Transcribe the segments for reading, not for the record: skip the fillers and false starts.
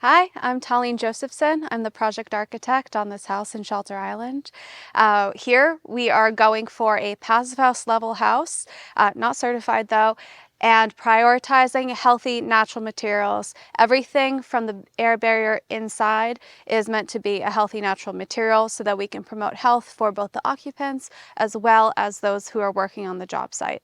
Hi, I'm Talene Josephson. I'm the project architect on this house in Shelter Island. Here we are going for a passive house level house, not certified though, and prioritizing healthy natural materials. Everything from the air barrier inside is meant to be a healthy natural material so that we can promote health for both the occupants as well as those who are working on the job site.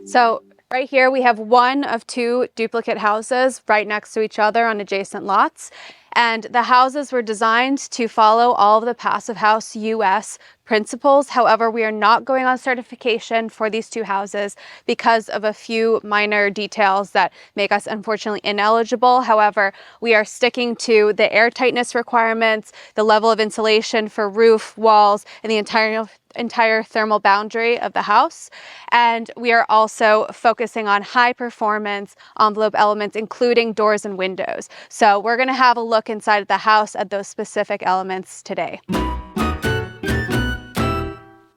So right here we have one of two duplicate houses right next to each other on adjacent lots. And the houses were designed to follow all of the Passive House US principles. However, we are not going on certification for these two houses because of a few minor details that make us unfortunately ineligible. However, we are sticking to the air tightness requirements, the level of insulation for roof, walls, and the entire thermal boundary of the house. And we are also focusing on high performance envelope elements, including doors and windows. So we're going to have a look inside of the house at those specific elements today.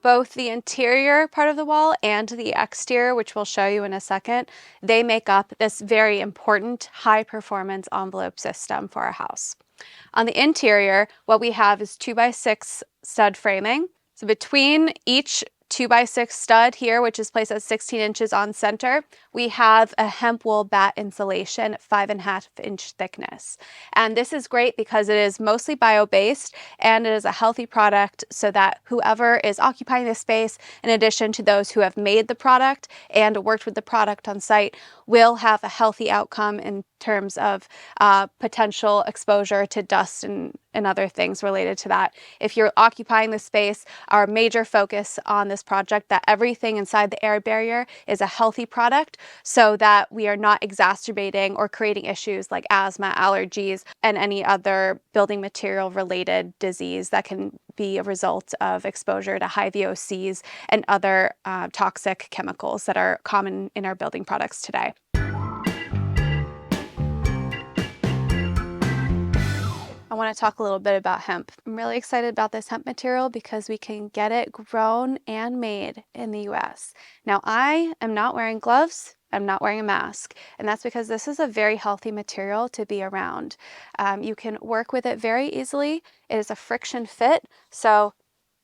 Both the interior part of the wall and the exterior, which we'll show you in a second, they make up this very important high performance envelope system for our house. On the interior, what we have is 2x6 stud framing. So between each 2x6 stud here, which is placed at 16 inches on center, we have a hemp wool batt insulation, 5.5-inch thickness. And this is great because it is mostly bio-based and it is a healthy product so that whoever is occupying the space, in addition to those who have made the product and worked with the product on site, will have a healthy outcome in terms of potential exposure to dust and other things related to that. If you're occupying the space, our major focus on this project that everything inside the air barrier is a healthy product so that we are not exacerbating or creating issues like asthma, allergies, and any other building material related disease that can be a result of exposure to high VOCs and other toxic chemicals that are common in our building products today. I want to talk a little bit about hemp. I'm really excited about this hemp material because we can get it grown and made in the US. Now, I am not wearing gloves. I'm not wearing a mask, and that's because this is a very healthy material to be around. You can work with it very easily. It is a friction fit, so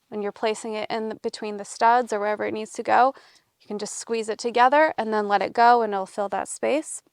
when you're placing it in between the studs or wherever it needs to go, you can just squeeze it together and then let it go and it'll fill that space.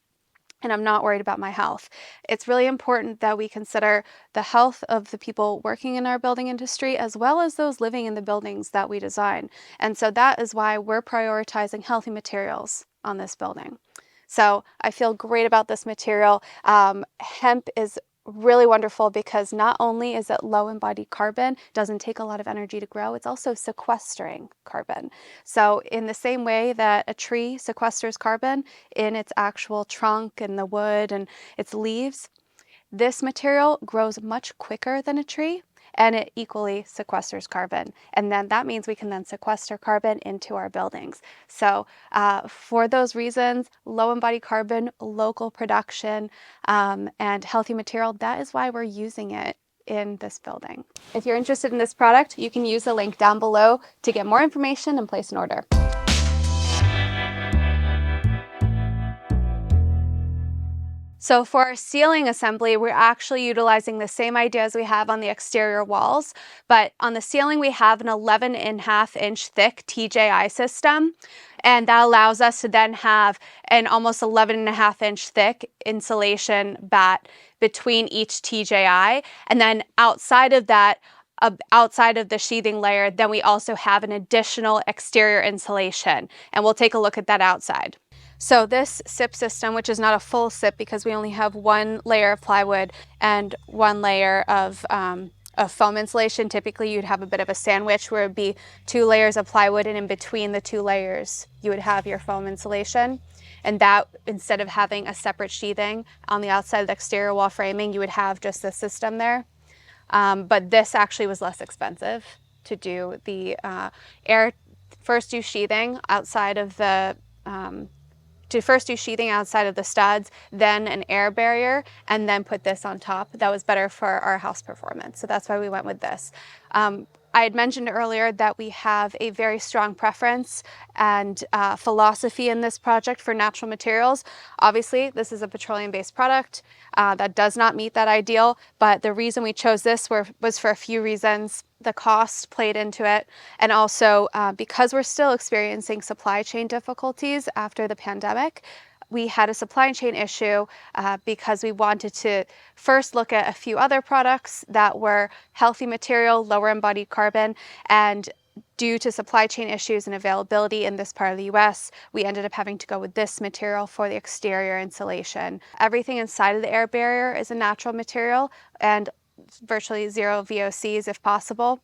And I'm not worried about my health. It's really important that we consider the health of the people working in our building industry as well as those living in the buildings that we design. And so that is why we're prioritizing healthy materials on this building. So I feel great about this material. Hemp is really wonderful because not only is it low embodied carbon, doesn't take a lot of energy to grow, it's also sequestering carbon. So in the same way that a tree sequesters carbon in its actual trunk and the wood and its leaves, this material grows much quicker than a tree and it equally sequesters carbon. And then that means we can then sequester carbon into our buildings. So for those reasons, low embodied carbon, local production, and healthy material, that is why we're using it in this building. If you're interested in this product, you can use the link down below to get more information and place an order. So for our ceiling assembly, we're actually utilizing the same ideas we have on the exterior walls, but on the ceiling we have an 11.5-inch thick TJI system, and that allows us to then have an almost 11.5-inch thick insulation batt between each TJI, and then outside of that, outside of the sheathing layer, then we also have an additional exterior insulation, and we'll take a look at that outside. So this SIP system, which is not a full SIP because we only have one layer of plywood and one layer of foam insulation. Typically you'd have a bit of a sandwich where it would be 2 layers of plywood, and in between the 2 layers you would have your foam insulation. And that, instead of having a separate sheathing on the outside of the exterior wall framing, you would have just the system there. But this actually was less expensive to do. The first do sheathing outside of the studs, then an air barrier, and then put this on top. That was better for our house performance. So that's why we went with this. I had mentioned earlier that we have a very strong preference and philosophy in this project for natural materials. Obviously, this is a petroleum-based product that does not meet that ideal, but the reason we chose this was for a few reasons. The cost played into it, and also because we're still experiencing supply chain difficulties after the pandemic, we had a supply chain issue because we wanted to first look at a few other products that were healthy material, lower embodied carbon, and due to supply chain issues and availability in this part of the US, we ended up having to go with this material for the exterior insulation. Everything inside of the air barrier is a natural material and virtually zero VOCs if possible.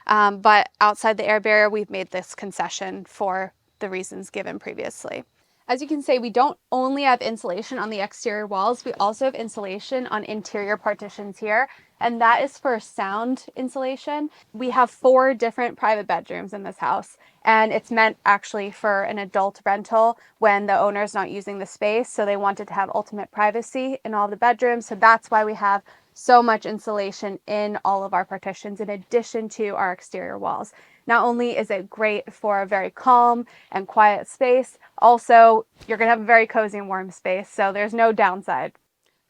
But outside the air barrier, we've made this concession for the reasons given previously. As you can see, we don't only have insulation on the exterior walls, we also have insulation on interior partitions here, and that is for sound insulation. We have 4 different private bedrooms in this house, and it's meant actually for an adult rental when the owner is not using the space, so they wanted to have ultimate privacy in all the bedrooms, so that's why we have so much insulation in all of our partitions in addition to our exterior walls. Not only is it great for a very calm and quiet space, also you're going to have a very cozy and warm space, so there's no downside.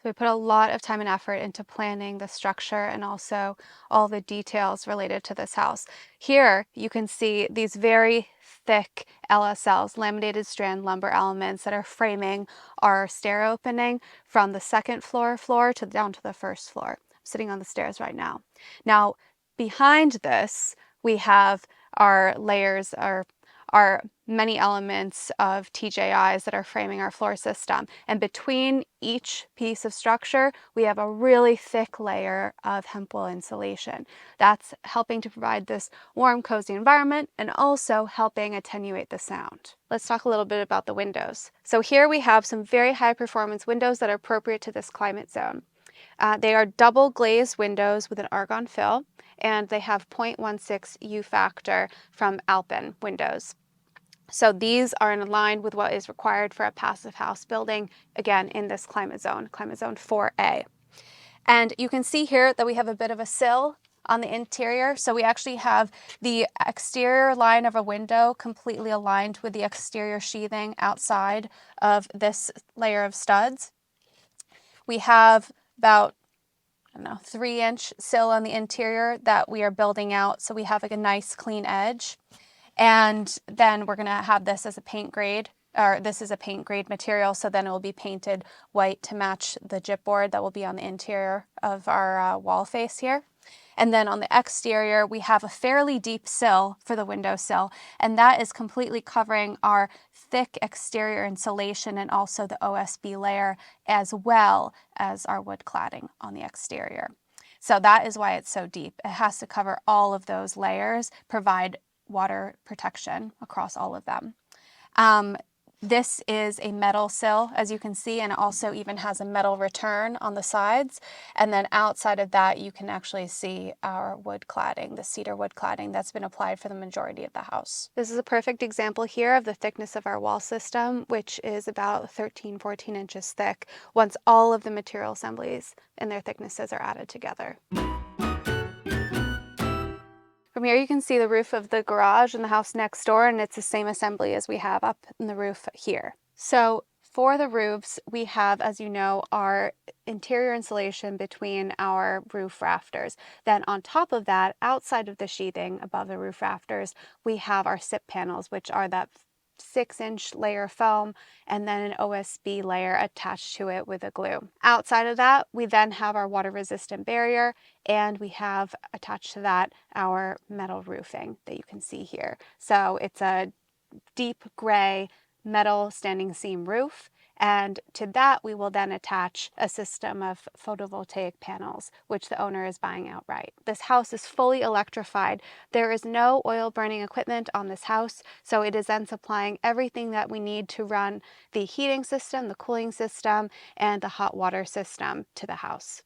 So we put a lot of time and effort into planning the structure and also all the details related to this house. Here you can see these very thick LSLs, laminated strand lumber elements that are framing our stair opening from the second floor to down to the first floor. I'm sitting on the stairs right now. Now behind this we have our layers, our many elements of TJIs that are framing our floor system. And between each piece of structure, we have a really thick layer of HEMPWOOL insulation. That's helping to provide this warm, cozy environment and also helping attenuate the sound. Let's talk a little bit about the windows. So here we have some very high performance windows that are appropriate to this climate zone. They are double glazed windows with an argon fill, and they have 0.16 U factor from ALPEN windows. So these are in line with what is required for a passive house building, again, in this climate zone 4A. And you can see here that we have a bit of a sill on the interior. So we actually have the exterior line of a window completely aligned with the exterior sheathing outside of this layer of studs. We have about 3-inch sill on the interior that we are building out, so we have like a nice clean edge. And then we're going to have this as a paint grade, or this is a paint grade material, so then it will be painted white to match the gypboard that will be on the interior of our wall face here. And then on the exterior, we have a fairly deep sill for the windowsill, and that is completely covering our thick exterior insulation and also the OSB layer, as well as our wood cladding on the exterior. So that is why it's so deep. It has to cover all of those layers, provide water protection across all of them. This is a metal sill, as you can see, and it also even has a metal return on the sides. And then outside of that, you can actually see our wood cladding, the cedar wood cladding that's been applied for the majority of the house. This is a perfect example here of the thickness of our wall system, which is about 13-14 inches thick once all of the material assemblies and their thicknesses are added together. From here you can see the roof of the garage and the house next door, and it's the same assembly as we have up in the roof here. So for the roofs, we have, as you know, our interior insulation between our roof rafters. Then on top of that, outside of the sheathing above the roof rafters, we have our SIP panels, which are that 6-inch layer of foam and then an OSB layer attached to it with a glue. Outside of that, we then have our water resistant barrier, and we have attached to that our metal roofing that you can see here. So it's a deep gray metal standing seam roof, and to that we will then attach a system of photovoltaic panels, which the owner is buying outright. This house is fully electrified. There is no oil burning equipment on this house, so it is then supplying everything that we need to run the heating system, the cooling system, and the hot water system to the house.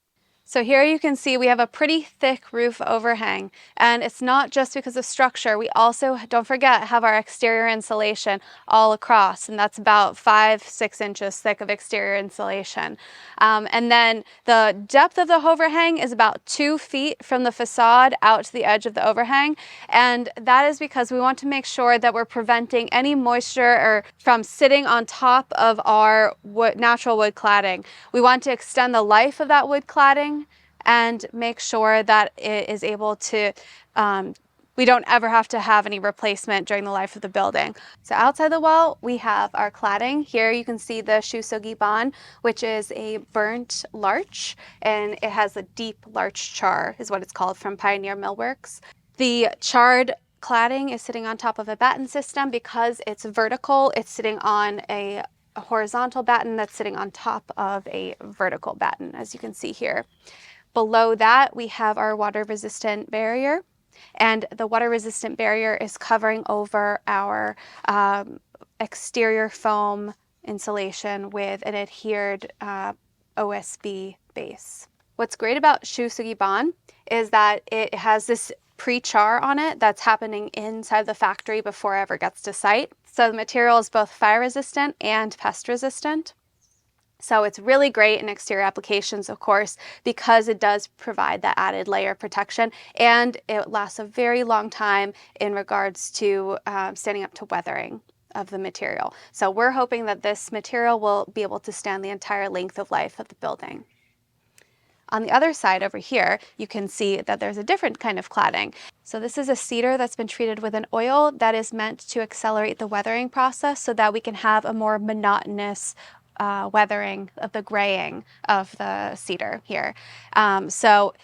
So here you can see we have a pretty thick roof overhang, and it's not just because of structure. We also, don't forget, have our exterior insulation all across, and that's about 5-6 inches thick of exterior insulation. And then the depth of the overhang is about 2 feet from the facade out to the edge of the overhang, and that is because we want to make sure that we're preventing any moisture or from sitting on top of our natural wood cladding. We want to extend the life of that wood cladding and make sure that it is able to, we don't ever have to have any replacement during the life of the building. So outside the wall, we have our cladding. Here you can see the shou sugi ban, which is a burnt larch, and it has a deep larch char, is what it's called, from Pioneer Millworks. The charred cladding is sitting on top of a batten system. Because it's vertical, it's sitting on a horizontal batten that's sitting on top of a vertical batten, as you can see here. Below that, we have our water-resistant barrier, and the water-resistant barrier is covering over our exterior foam insulation with an adhered OSB base. What's great about shou sugi ban is that it has this pre-char on it that's happening inside the factory before it ever gets to site. So the material is both fire resistant and pest resistant. So it's really great in exterior applications, of course, because it does provide that added layer of protection, and it lasts a very long time in regards to standing up to weathering of the material. So we're hoping that this material will be able to stand the entire length of life of the building. On the other side over here, you can see that there's a different kind of cladding. So this is a cedar that's been treated with an oil that is meant to accelerate the weathering process so that we can have a more monotonous weathering of the graying of the cedar here. So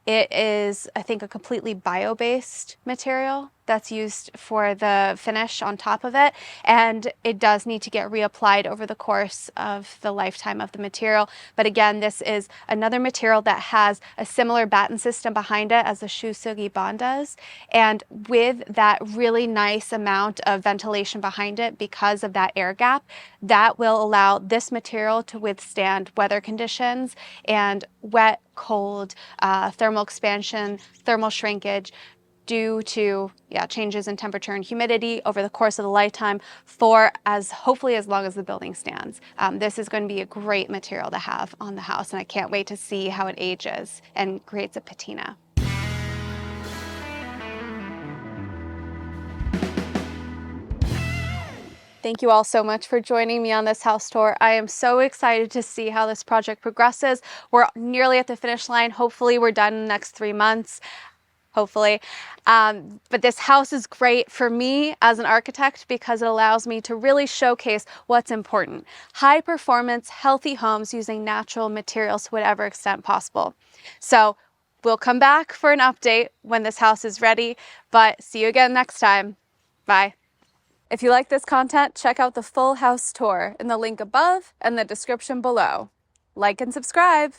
it is, I think, a completely bio-based material that's used for the finish on top of it, and it does need to get reapplied over the course of the lifetime of the material. But again, this is another material that has a similar batten system behind it as the shou sugi ban does, and with that really nice amount of ventilation behind it because of that air gap, that will allow this material to withstand weather conditions and wet, cold, thermal expansion, thermal shrinkage, due to changes in temperature and humidity over the course of the lifetime for hopefully as long as the building stands. This is going to be a great material to have on the house, and I can't wait to see how it ages and creates a patina. Thank you all so much for joining me on this house tour. I am so excited to see how this project progresses. We're nearly at the finish line. Hopefully we're done in the next 3 months. Hopefully. But this house is great for me as an architect because it allows me to really showcase what's important. High performance, healthy homes using natural materials to whatever extent possible. So we'll come back for an update when this house is ready, but see you again next time. Bye. If you like this content, check out the full house tour in the link above and the description below. Like and subscribe.